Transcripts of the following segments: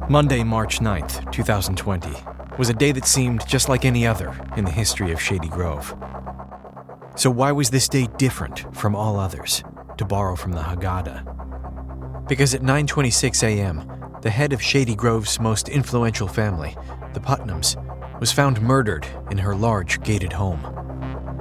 Monday, March 9th, 2020, was a day that seemed just like any other in the history of Shady Grove. So why was this day different from all others, to borrow from the Haggadah? Because at 9:26 a.m., the head of Shady Grove's most influential family, the Putnams, was found murdered in her large gated home.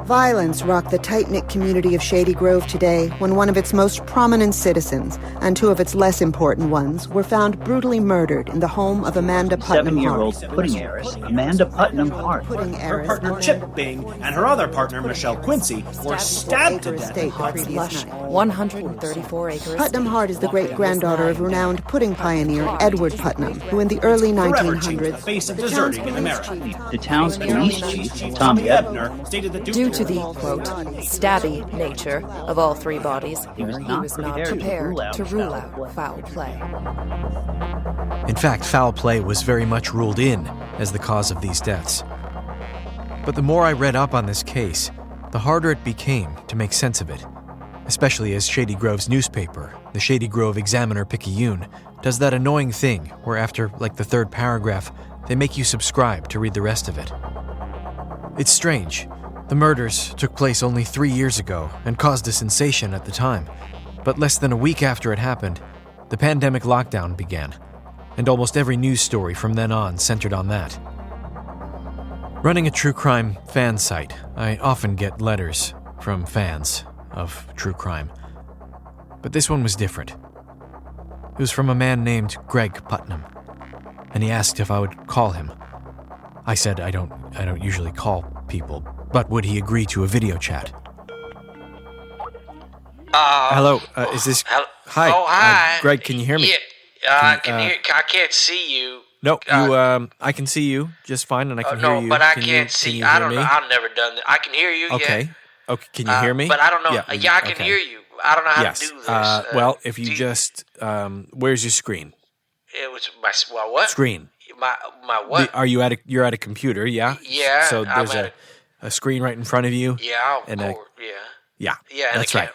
Violence rocked the tight-knit community of Shady Grove today when one of its most prominent citizens and two of its less important ones were found brutally murdered in the home of Amanda Putnam Hart. 7-year-old pudding heiress Amanda Putnam Hart. Her partner Chip Bing and her other partner Michelle Quincy were stabbed to death in Hart's lush 134 acres. Putnam Hart is the great-granddaughter of renowned pudding pioneer Edward Putnam, who in the early 1900s... the face of deserting in America. The town's police chief, Tommy Ebner, stated that Due to the, quote, stabby nature of all three bodies, he was not prepared to rule out foul play. In fact, foul play was very much ruled in as the cause of these deaths. But the more I read up on this case, the harder it became to make sense of it, especially as Shady Grove's newspaper, the Shady Grove Examiner-Picayune, does that annoying thing where after, like, the third paragraph, they make you subscribe to read the rest of it. It's strange. The murders took place only 3 years ago and caused a sensation at the time. But less than a week after it happened, the pandemic lockdown began, and almost every news story from then on centered on that. Running a true crime fan site, I often get letters from fans of true crime. But this one was different. It was from a man named Greg Putnam, and he asked if I would call him. I said I don't usually call people, but would he agree to a video chat? Hello, is this... Hi. Oh, hi. Greg, can you hear me? Yeah, I can hear. I can't see you. No, I can see you just fine, and I can hear you. No, but I Can can't you see. hear I don't me? know. I've never done that. I can hear you. Okay. Yeah. Okay, can you hear me? But I don't know. Yeah, I can okay. hear you. I don't know how Yes. to do this. Well, if you just... where's your screen? It was my what? Screen. My what? You're at a computer, yeah? Yeah. So there's a screen right in front of you. Yeah. And yeah. Yeah, Yeah. And that's right.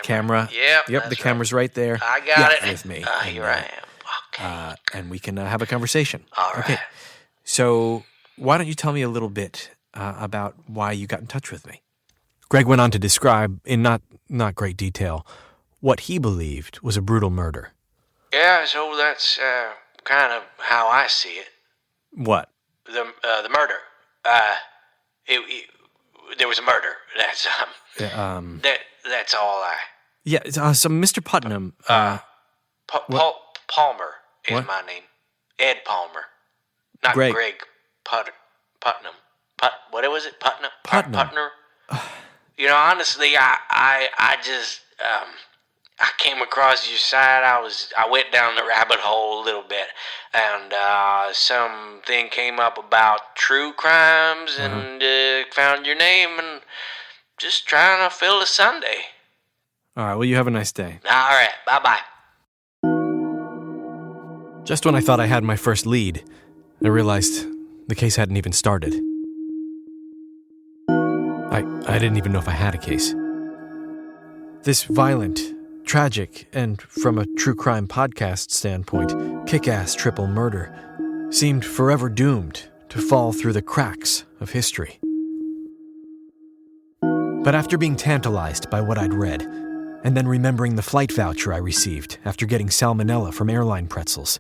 Camera. Yep, the camera's right there. I got it. With me. Here I am. Okay. And we can have a conversation. All right. Okay. So why don't you tell me a little bit about why you got in touch with me? Greg went on to describe, in not great detail, what he believed was a brutal murder. Yeah. So that's kind of how I see it. What? The murder. There was a murder. That's that's all I. Yeah. So Mr. Putnam. Palmer is What? my name. Ed Palmer, not Greg. Putnam. What was it? Putnam. Putnam. Putner. You know, honestly, I just I came across your site. I went down the rabbit hole a little bit, and something came up about true crimes, and found your name, and just trying to fill a Sunday. All right. Well, you have a nice day. All right. Bye-bye. Just when I thought I had my first lead, I realized the case hadn't even started. I didn't even know if I had a case. This violent, tragic, and from a true crime podcast standpoint, kick-ass triple murder seemed forever doomed to fall through the cracks of history. But after being tantalized by what I'd read, and then remembering the flight voucher I received after getting salmonella from airline pretzels,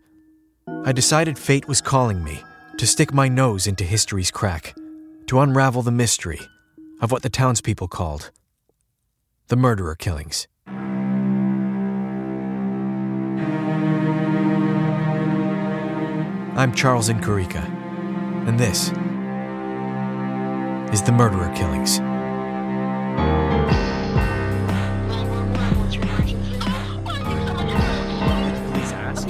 I decided fate was calling me to stick my nose into history's crack, to unravel the mystery of what the townspeople called the murderer killings. I'm Charles Incarica, and this is the murderer killings.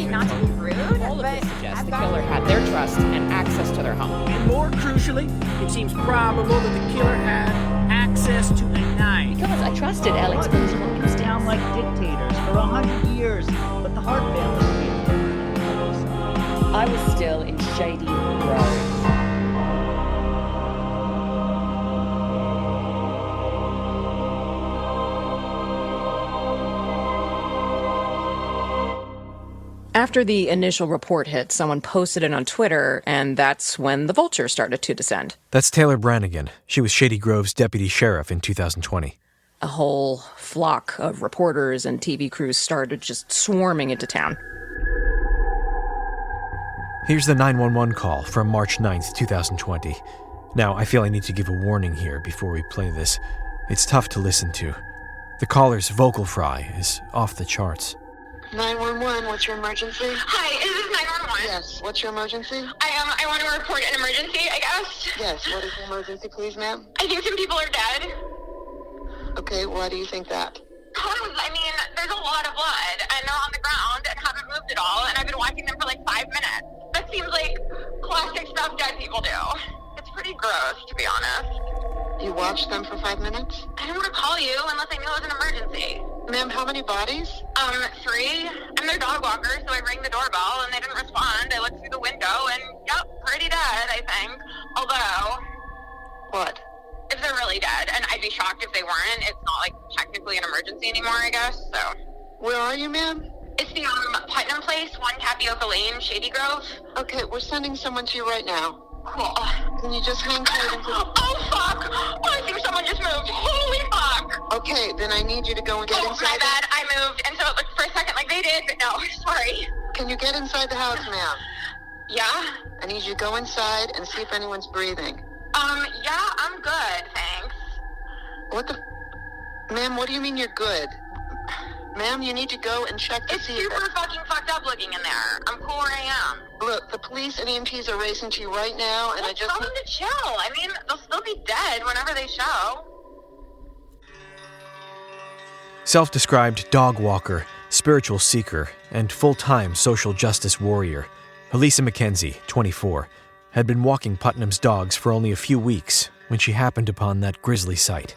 Not to be rude, all of this suggests the killer had their trust and access to their home. And more crucially, it seems probable that the killer had access to a knife. Because I trusted Alex. It's down like dictators for 100 years, but the Hart family. I was still in Shady Grove. After the initial report hit, someone posted it on Twitter, and that's when the vulture started to descend. That's Taylor Brannigan. She was Shady Grove's deputy sheriff in 2020. A whole flock of reporters and TV crews started just swarming into town. Here's the 911 call from March 9th, 2020. Now, I feel I need to give a warning here before we play this. It's tough to listen to. The caller's vocal fry is off the charts. 911, what's your emergency? Hi, is this 911? Yes, what's your emergency? I want to report an emergency, I guess. Yes, what is the emergency, please, ma'am? I think some people are dead. Okay, why do you think that? There's a lot of blood, and they're on the ground and haven't moved at all, and I've been watching them for like 5 minutes. That seems like classic stuff dead people do. It's pretty gross, to be honest. You watched them for 5 minutes? I didn't want to call you unless I knew it was an emergency. Ma'am, how many bodies? 3. I'm their dog walker, so I rang the doorbell, and they didn't respond. I looked through the window, and yep, pretty dead, I think. Although... What? If they're really dead, and I'd be shocked if they weren't. It's not, like, technically an emergency anymore, I guess, so... Where are you, ma'am? It's the, Putnam Place, 1 Tapioca Lane, Shady Grove. Okay, we're sending someone to you right now. Cool. Can you just hang tight until... Oh, fuck! Oh, I think someone just moved. Holy fuck! Okay, then I need you to go and get inside... my bad. I moved, and so it looked for a second like they did, but no, sorry. Can you get inside the house, ma'am? Yeah? I need you to go inside and see if anyone's breathing. Yeah, I'm good, thanks. What the... Ma'am, what do you mean you're good? Ma'am, you need to go and check to see... It's super fucking fucked up looking in there. I'm cool where I am. Look, the police and EMTs are racing to you right now, and I just... Tell them to chill. I mean, they'll still be dead whenever they show. Self-described dog walker, spiritual seeker, and full-time social justice warrior, Elisa McKenzie, 24, had been walking Putnam's dogs for only a few weeks when she happened upon that grisly sight.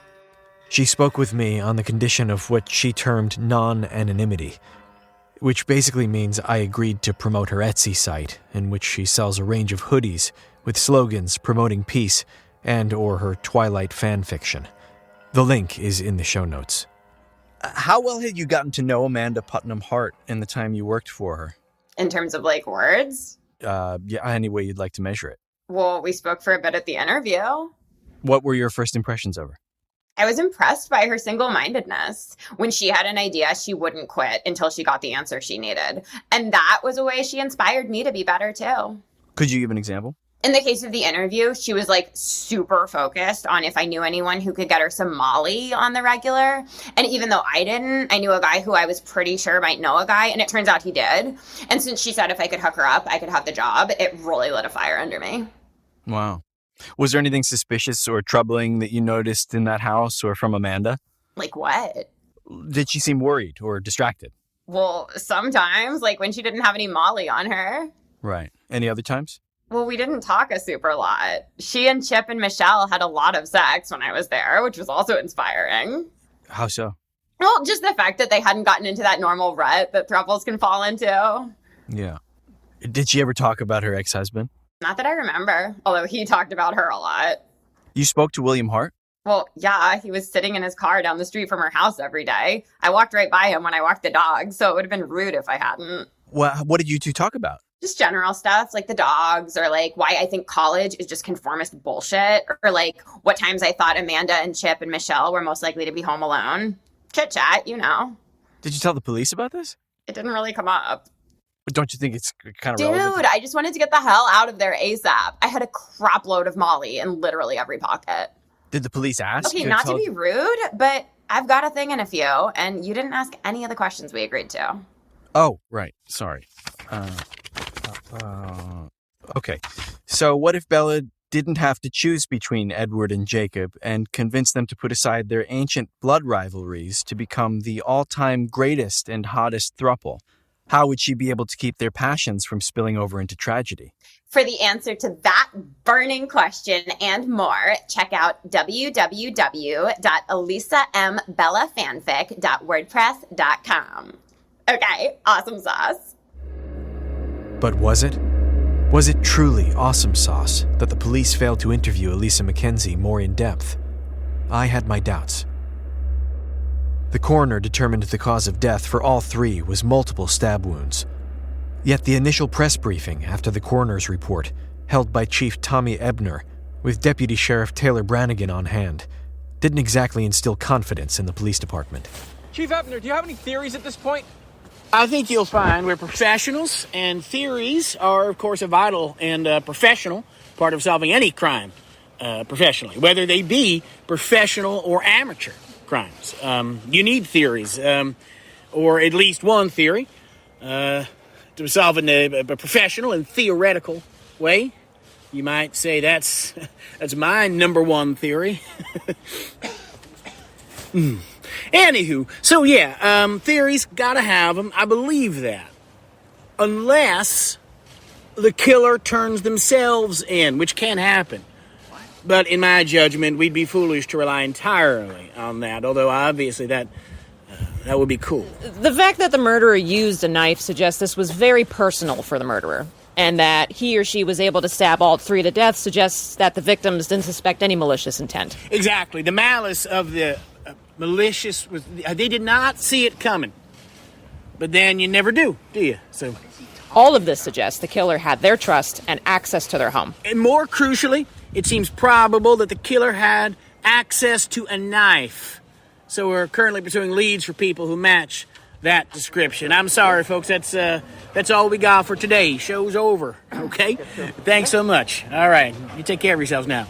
She spoke with me on the condition of what she termed non-anonymity, which basically means I agreed to promote her Etsy site, in which she sells a range of hoodies with slogans promoting peace and/or her Twilight fan fiction. The link is in the show notes. How well had you gotten to know Amanda Putnam Hart in the time you worked for her? In terms of, like, words? Yeah, any way you'd like to measure it. Well, we spoke for a bit at the interview. What were your first impressions of her? I was impressed by her single-mindedness. When she had an idea, she wouldn't quit until she got the answer she needed. And that was a way she inspired me to be better, too. Could you give an example? In the case of the interview, she was, like, super focused on if I knew anyone who could get her some Molly on the regular. And even though I didn't, I knew a guy who I was pretty sure might know a guy, and it turns out he did. And since she said if I could hook her up, I could have the job, it really lit a fire under me. Wow. Was there anything suspicious or troubling that you noticed in that house or from Amanda? Like what? Did she seem worried or distracted? Well, sometimes, like when she didn't have any Molly on her. Right. Any other times? Well, we didn't talk a super lot. She and Chip and Michelle had a lot of sex when I was there, which was also inspiring. How so? Well, just the fact that they hadn't gotten into that normal rut that throuples can fall into. Yeah. Did she ever talk about her ex-husband? Not that I remember, although he talked about her a lot. You spoke to William Hart? Well, yeah, he was sitting in his car down the street from her house every day. I walked right by him when I walked the dog, so it would have been rude if I hadn't. What did you two talk about? Just general stuff, like the dogs, or like why I think college is just conformist bullshit, or like what times I thought Amanda and Chip and Michelle were most likely to be home alone. Chit-chat, you know. Did you tell the police about this? It didn't really come up. But don't you think it's kind of relevant? Dude, I just wanted to get the hell out of there ASAP. I had a crap load of Molly in literally every pocket. Did the police ask? Okay, not to be rude, but I've got a thing in a few, and you didn't ask any of the questions we agreed to. Oh, right. Sorry. Okay. So what if Bella didn't have to choose between Edward and Jacob and convince them to put aside their ancient blood rivalries to become the all-time greatest and hottest throuple? How would she be able to keep their passions from spilling over into tragedy? For the answer to that burning question and more, check out www.elisambellafanfic.wordpress.com. Okay, awesome sauce. But was it? Was it truly awesome sauce that the police failed to interview Elisa McKenzie more in depth? I had my doubts. The coroner determined the cause of death for all three was multiple stab wounds. Yet the initial press briefing after the coroner's report, held by Chief Tommy Ebner, with Deputy Sheriff Taylor Brannigan on hand, didn't exactly instill confidence in the police department. Chief Ebner, do you have any theories at this point? I think you'll find we're professionals, and theories are, of course, a vital and professional part of solving any crime professionally, whether they be professional or amateur crimes. You need theories, or at least one theory, to solve in a professional and theoretical way. You might say that's my number one theory. Anywho, so yeah, theories, gotta have them. I believe that. Unless the killer turns themselves in, which can happen. But in my judgment, we'd be foolish to rely entirely on that, although obviously that would be cool. The fact that the murderer used a knife suggests this was very personal for the murderer, and that he or she was able to stab all three to death suggests that the victims didn't suspect any malicious intent. Exactly. The malice of the malicious was, they did not see it coming. But then you never do you? So all of this suggests the killer had their trust and access to their home. And more crucially, it seems probable that the killer had access to a knife. So we're currently pursuing leads for people who match that description. I'm sorry, folks. That's all we got for today. Show's over. Okay? Thanks so much. All right. You take care of yourselves now.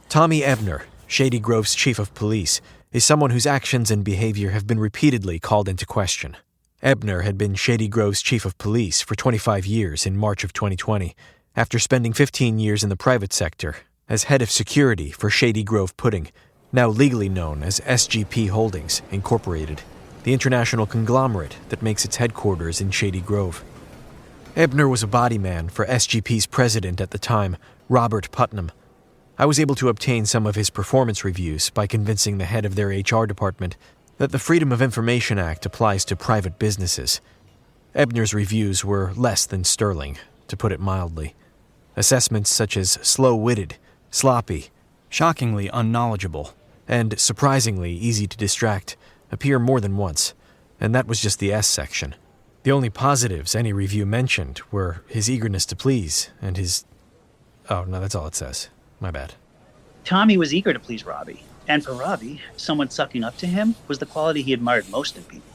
Tommy Ebner, Shady Grove's chief of police, is someone whose actions and behavior have been repeatedly called into question. Ebner had been Shady Grove's chief of police for 25 years in March of 2020, after spending 15 years in the private sector as head of security for Shady Grove Pudding, now legally known as SGP Holdings, Incorporated, the international conglomerate that makes its headquarters in Shady Grove. Ebner was a body man for SGP's president at the time, Robert Putnam. I was able to obtain some of his performance reviews by convincing the head of their HR department that the Freedom of Information Act applies to private businesses. Ebner's reviews were less than sterling, to put it mildly. Assessments such as slow-witted, sloppy, shockingly unknowledgeable, and surprisingly easy to distract appear more than once, and that was just the S section. The only positives any review mentioned were his eagerness to please and his... Oh, no, that's all it says. My bad. Tommy was eager to please Robbie, and for Robbie, someone sucking up to him was the quality he admired most in people.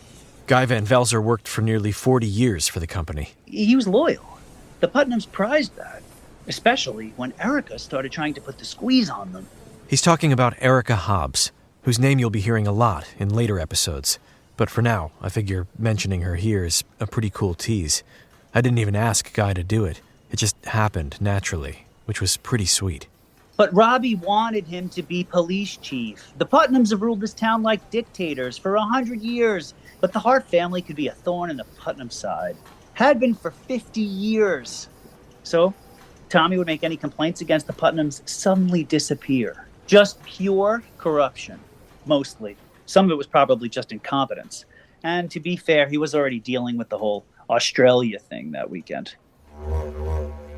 Guy Van Velzer worked for nearly 40 years for the company. He was loyal. The Putnams prized that, especially when Erica started trying to put the squeeze on them. He's talking about Erica Hobbs, whose name you'll be hearing a lot in later episodes. But for now, I figure mentioning her here is a pretty cool tease. I didn't even ask Guy to do it. It just happened naturally, which was pretty sweet. But Robbie wanted him to be police chief. The Putnams have ruled this town like dictators for 100 years, but the Hart family could be a thorn in the Putnam side. Had been for 50 years. So, Tommy would make any complaints against the Putnams suddenly disappear. Just pure corruption, mostly. Some of it was probably just incompetence. And to be fair, he was already dealing with the whole Australia thing that weekend.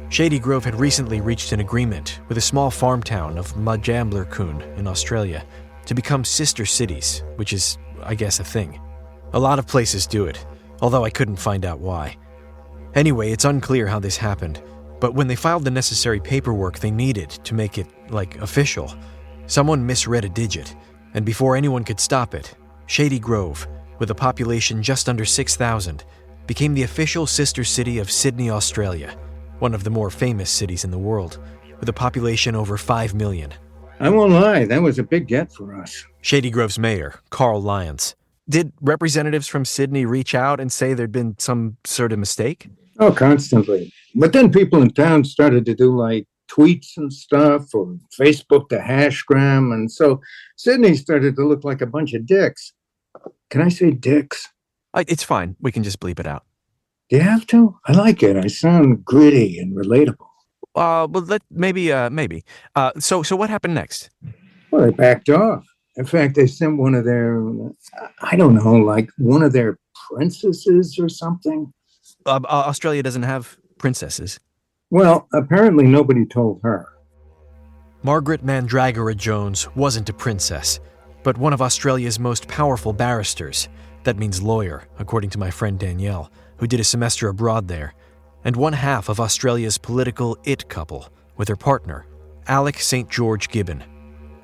Shady Grove had recently reached an agreement with a small farm town of Mudjamblerkoon in Australia to become sister cities, which is, I guess, a thing. A lot of places do it, although I couldn't find out why. Anyway, it's unclear how this happened, but when they filed the necessary paperwork they needed to make it, official, someone misread a digit, and before anyone could stop it, Shady Grove, with a population just under 6,000, became the official sister city of Sydney, Australia, one of the more famous cities in the world, with a population over 5 million. I won't lie, that was a big get for us. Shady Grove's mayor, Carl Lyons. Did representatives from Sydney reach out and say there'd been some sort of mistake? Oh, constantly. But then people in town started to do tweets and stuff, or Facebook to hashgram, and so Sydney started to look like a bunch of dicks. Can I say dicks? It's fine. We can just bleep it out. Do you have to? I like it. I sound gritty and relatable. Maybe. So what happened next? Well, they backed off. In fact, they sent one of their, one of their princesses or something. Australia doesn't have princesses. Well, apparently nobody told her. Margaret Mandragora Jones wasn't a princess, but one of Australia's most powerful barristers. That means lawyer, according to my friend Danielle, who did a semester abroad there, and one half of Australia's political it couple with her partner, Alec St. George Gibbon.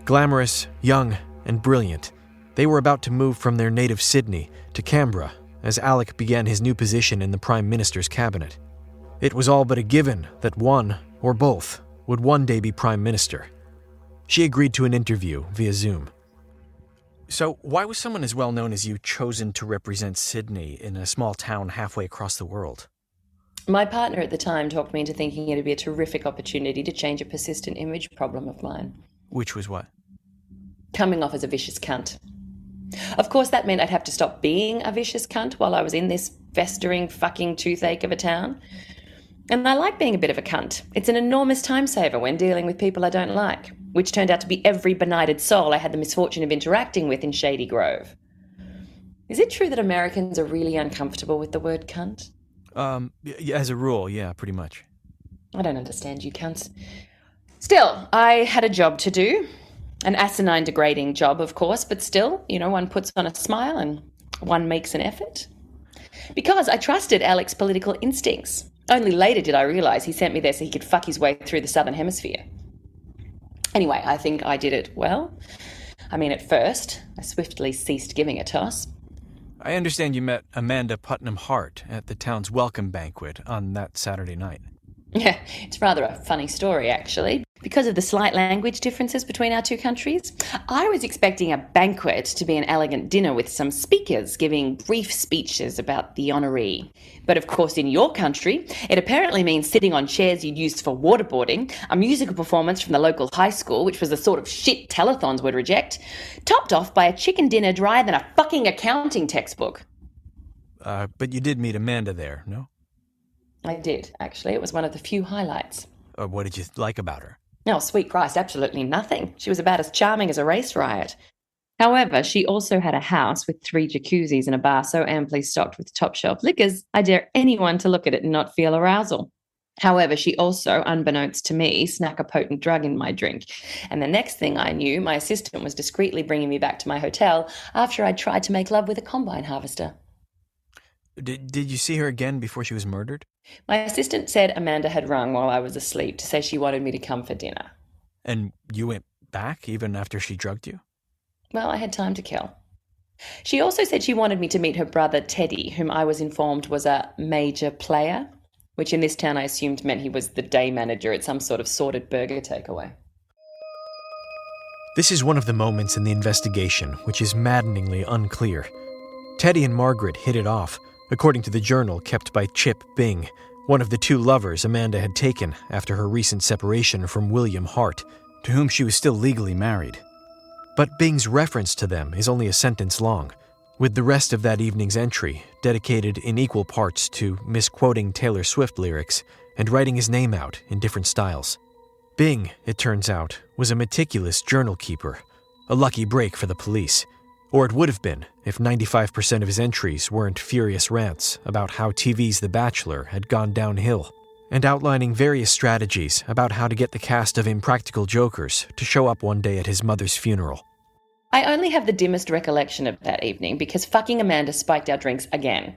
Glamorous, young, and brilliant, they were about to move from their native Sydney to Canberra as Alec began his new position in the Prime Minister's cabinet. It was all but a given that one, or both, would one day be Prime Minister. She agreed to an interview via Zoom. So, why was someone as well known as you chosen to represent Sydney in a small town halfway across the world? My partner at the time talked me into thinking it'd be a terrific opportunity to change a persistent image problem of mine. Which was what? Coming off as a vicious cunt. Of course, that meant I'd have to stop being a vicious cunt while I was in this festering fucking toothache of a town. And I like being a bit of a cunt. It's an enormous time saver when dealing with people I don't like, which turned out to be every benighted soul I had the misfortune of interacting with in Shady Grove. Is it true that Americans are really uncomfortable with the word cunt? As a rule, yeah, pretty much. I don't understand you cunts. Still, I had a job to do. An asinine, degrading job, of course, but still, one puts on a smile and one makes an effort. Because I trusted Alec's political instincts. Only later did I realise he sent me there so he could fuck his way through the Southern Hemisphere. Anyway, I think I did it well. I mean, at first, I swiftly ceased giving a toss. I understand you met Amanda Putnam Hart at the town's welcome banquet on that Saturday night. Yeah, it's rather a funny story, actually. Because of the slight language differences between our two countries, I was expecting a banquet to be an elegant dinner with some speakers giving brief speeches about the honoree. But of course, in your country, it apparently means sitting on chairs you'd used for waterboarding, a musical performance from the local high school, which was the sort of shit telethons would reject, topped off by a chicken dinner drier than a fucking accounting textbook. But you did meet Amanda there, no? I did, actually. It was one of the few highlights. What did you like about her? Oh, sweet Christ, absolutely nothing. She was about as charming as a race riot. However, she also had a house with 3 jacuzzis and a bar so amply stocked with top-shelf liquors, I dare anyone to look at it and not feel arousal. However, she also, unbeknownst to me, snuck a potent drug in my drink. And the next thing I knew, my assistant was discreetly bringing me back to my hotel after I'd tried to make love with a combine harvester. Did you see her again before she was murdered? My assistant said Amanda had rung while I was asleep to say she wanted me to come for dinner. And you went back even after she drugged you? Well, I had time to kill. She also said she wanted me to meet her brother Teddy, whom I was informed was a major player, which in this town I assumed meant he was the day manager at some sort of sordid burger takeaway. This is one of the moments in the investigation which is maddeningly unclear. Teddy and Margaret hit it off, according to the journal kept by Chip Bing, one of the 2 lovers Amanda had taken after her recent separation from William Hart, to whom she was still legally married. But Bing's reference to them is only a sentence long, with the rest of that evening's entry dedicated in equal parts to misquoting Taylor Swift lyrics and writing his name out in different styles. Bing, it turns out, was a meticulous journal keeper, a lucky break for the police. Or it would have been if 95% of his entries weren't furious rants about how TV's The Bachelor had gone downhill, and outlining various strategies about how to get the cast of Impractical Jokers to show up one day at his mother's funeral. I only have the dimmest recollection of that evening because fucking Amanda spiked our drinks again.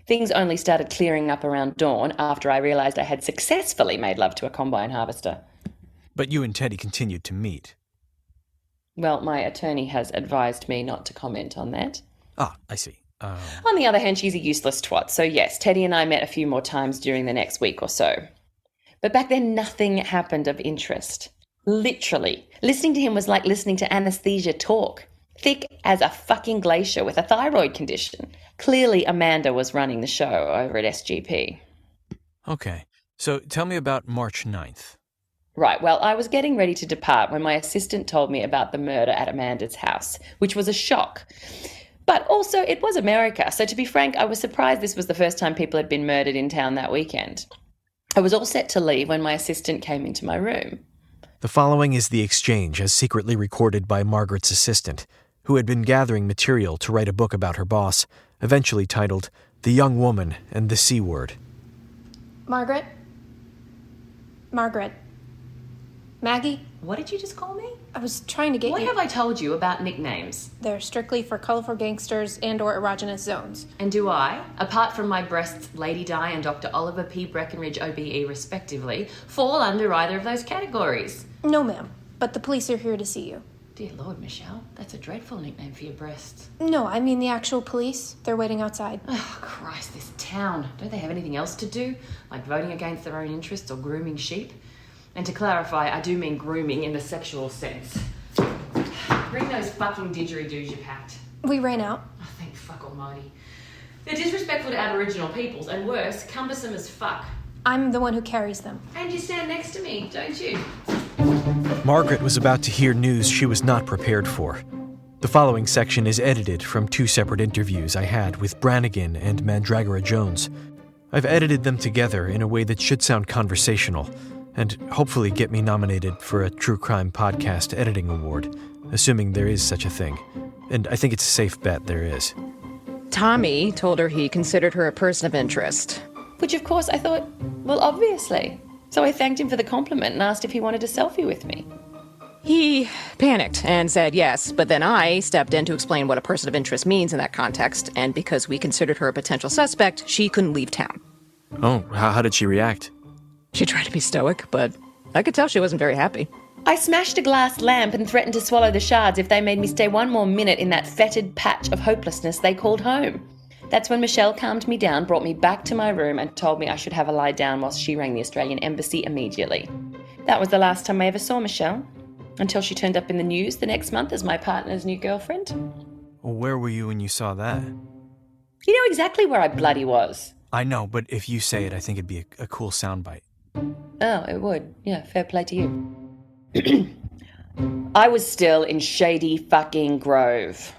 Things only started clearing up around dawn after I realised I had successfully made love to a combine harvester. But you and Teddy continued to meet. Well, my attorney has advised me not to comment on that. Ah, I see. On the other hand, she's a useless twat, so yes, Teddy and I met a few more times during the next week or so. But back then, nothing happened of interest. Literally. Listening to him was like listening to anaesthesia talk. Thick as a fucking glacier with a thyroid condition. Clearly, Amanda was running the show over at SGP. Okay, so tell me about March 9th. Right, well, I was getting ready to depart when my assistant told me about the murder at Amanda's house, which was a shock. But also, it was America, so to be frank, I was surprised this was the first time people had been murdered in town that weekend. I was all set to leave when my assistant came into my room. The following is the exchange as secretly recorded by Margaret's assistant, who had been gathering material to write a book about her boss, eventually titled The Young Woman and the C Word. Margaret? Maggie? What did you just call me? I was trying to get What you... have I told you about nicknames? They're strictly for colorful gangsters and/or erogenous zones. And do I, apart from my breasts Lady Di and Dr. Oliver P. Breckenridge OBE respectively, fall under either of those categories? No, ma'am. But the police are here to see you. Dear Lord, Michelle, that's a dreadful nickname for your breasts. No, I mean the actual police. They're waiting outside. Oh, Christ, this town. Don't they have anything else to do? Like voting against their own interests or grooming sheep? And to clarify, I do mean grooming in the sexual sense. Bring those fucking didgeridoos you packed. We ran out. Oh, thank fuck almighty. They're disrespectful to Aboriginal peoples, and worse, cumbersome as fuck. I'm the one who carries them. And you stand next to me, don't you? Margaret was about to hear news she was not prepared for. The following section is edited from 2 separate interviews I had with Brannigan and Mandragora Jones. I've edited them together in a way that should sound conversational, and hopefully get me nominated for a True Crime Podcast Editing Award, assuming there is such a thing. And I think it's a safe bet there is. Tommy told her he considered her a person of interest. Which, of course, I thought, well, obviously. So I thanked him for the compliment and asked if he wanted a selfie with me. He panicked and said yes, but then I stepped in to explain what a person of interest means in that context, and because we considered her a potential suspect, she couldn't leave town. Oh, how did she react? She tried to be stoic, but I could tell she wasn't very happy. I smashed a glass lamp and threatened to swallow the shards if they made me stay one more minute in that fetid patch of hopelessness they called home. That's when Michelle calmed me down, brought me back to my room and told me I should have a lie down whilst she rang the Australian Embassy immediately. That was the last time I ever saw Michelle, until she turned up in the news the next month as my partner's new girlfriend. Well, where were you when you saw that? You know exactly where I bloody was. I know, but if you say it, I think it'd be a cool soundbite. Oh, it would. Yeah, fair play to you. I was still in Shady fucking Grove.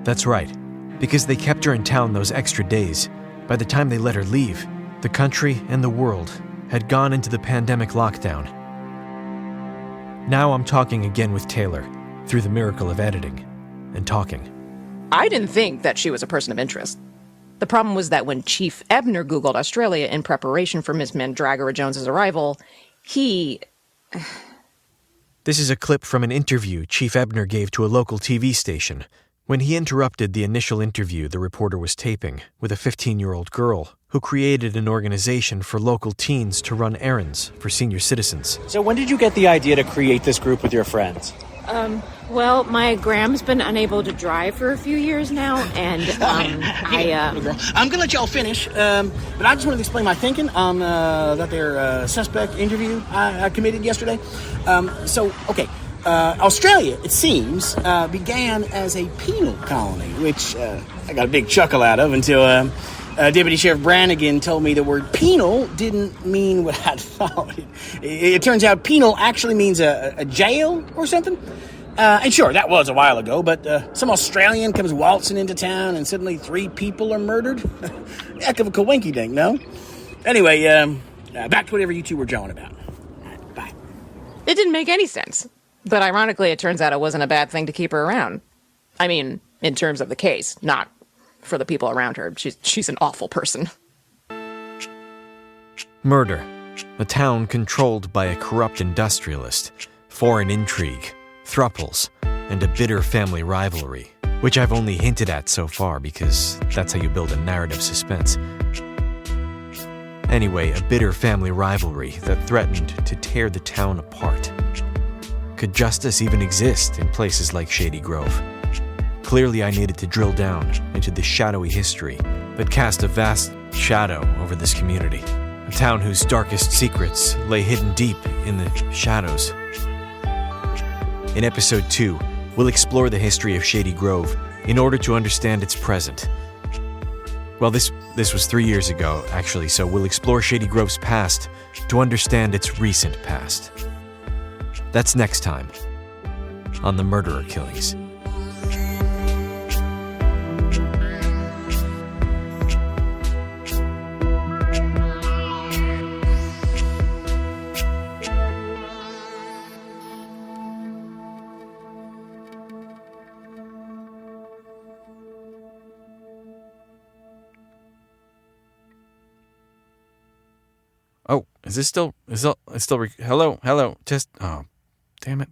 That's right, because they kept her in town those extra days. By the time they let her leave, the country and the world had gone into the pandemic lockdown. Now I'm talking again with Taylor, through the miracle of editing and talking. I didn't think that she was a person of interest. The problem was that when Chief Ebner Googled Australia in preparation for Miss Mandragora Jones's arrival, he... This is a clip from an interview Chief Ebner gave to a local TV station when he interrupted the initial interview the reporter was taping with a 15-year-old girl who created an organization for local teens to run errands for senior citizens. So when did you get the idea to create this group with your friends? Well, my Gram's been unable to drive for a few years now, and, I'm gonna let y'all finish, but I just wanted to explain my thinking on that suspect interview I committed yesterday. Australia, it seems, began as a penal colony, which I got a big chuckle out of until Deputy Sheriff Brannigan told me the word penal didn't mean what I thought. It turns out penal actually means a jail or something. And sure, that was a while ago, but some Australian comes waltzing into town and suddenly 3 people are murdered? Heck of a coinky-dink, no? Anyway, back to whatever you two were jawing about. Right, bye. It didn't make any sense. But ironically, it turns out it wasn't a bad thing to keep her around. I mean, in terms of the case, not for the people around her. She's an awful person. Murder. A town controlled by a corrupt industrialist, foreign intrigue, thruples, and a bitter family rivalry, which I've only hinted at so far because that's how you build a narrative suspense. Anyway, a bitter family rivalry that threatened to tear the town apart. Could justice even exist in places like Shady Grove? Clearly, I needed to drill down into the shadowy history that cast a vast shadow over this community, a town whose darkest secrets lay hidden deep in the shadows. In Episode 2, we'll explore the history of Shady Grove in order to understand its present. Well, this was 3 years ago, actually, so we'll explore Shady Grove's past to understand its recent past. That's next time on The Murderer Killings. Oh, is this still, hello, test, oh, damn it.